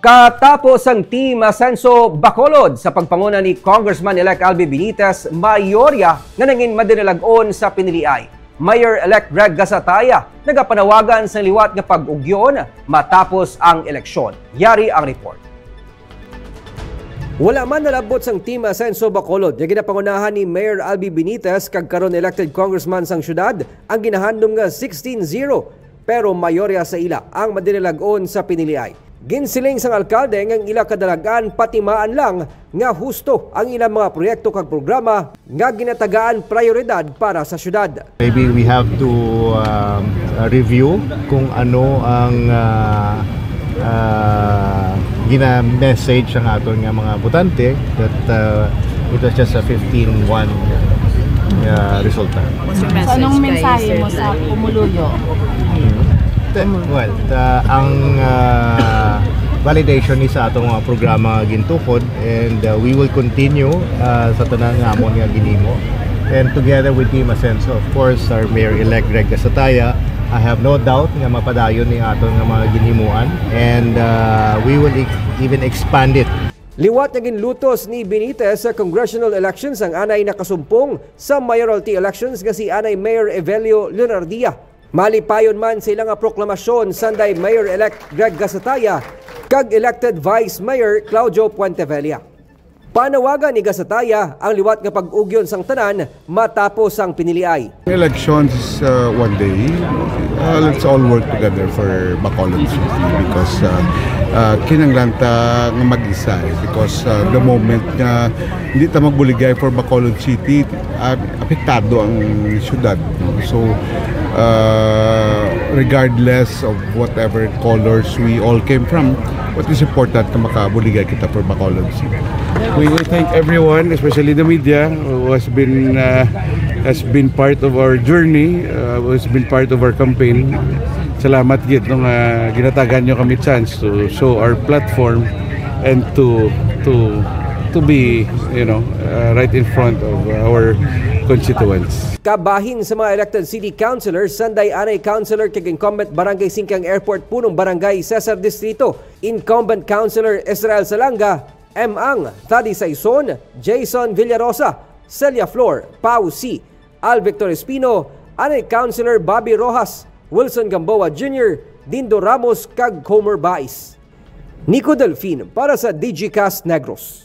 Katapos ang Team Asenso Bacolod sa pagpanguna ni Congressman-elect Albi Benitez, mayorya nga nangin madinilag-on sa piniliay. Mayor-elect Greg Gasataya nagapanawagan sa liwat nga pag-ugyon matapos ang eleksyon. Yari ang report. Wala man nalabot sang Team Asenso Bacolod, yung ginapangunahan ni Mayor Albi Benitez kag karon elected congressman sang syudad ang ginahandom nga 16-0, pero mayorya sa ila ang madinilag-on sa piniliay. Ginsiling sang alkalde ng ila kadalagan patimaan lang nga husto ang ilang mga proyekto kag programa nga ginatagaan prioridad para sa syudad. Maybe we have to review kung ano ang gina-message ang aton nga mga botante that it was just a 15-1 resulta. So anong mensahe mo sa Pumuluyo? Well, ang validation ni sa atong mga programa gintukod, and we will continue sa tanang amon nga ginimo. And together with Team Asenso, of course, our Mayor-elect Greg Gasataya, I have no doubt nga mapadayon ni aton nga mga ginimuan, and we will even expand it. Liwat na ginlutos ni Benitez sa congressional elections ang anay nakasumpong sa mayoralty elections nga si anay Mayor Evelio Leonardia. Malipayon man sa ilang proklamasyon sanday Mayor-elect Greg Gasataya kag elected Vice Mayor Claudio Puentevella. Panawagan ni Gasataya ang liwat nga pag-ugyon sang tanan matapos ang piniliay. Elections is one day. Let's all work together for Bacolod City because kinanglan ta nga mag-isa because the moment nga hindi ta magbuligay for Bacolod City, apektado ang syudad. So regardless of whatever colors we all came from, what is important na makabuligay kita for Bacolod City. We thank everyone, especially the media, who has been part of our journey, who has been part of our campaign. Salamat gid nung ginatagan nyo kami chance to show our platform and to be, right in front of our constituents. Kabahin sa mga elected city councilors, sanday anay councilor kag incumbent barangay Singkang Airport punong barangay Cesar Distrito, incumbent councilor Israel Salanga, Ang Thadi Saison, Jason Villarosa, Celia Flor, Pau C, Al Victor Espino, anay councilor Bobby Rojas, Wilson Gamboa Jr., Dindo Ramos kag Homer Baez. Nico Delfin para sa DigiCast Negros.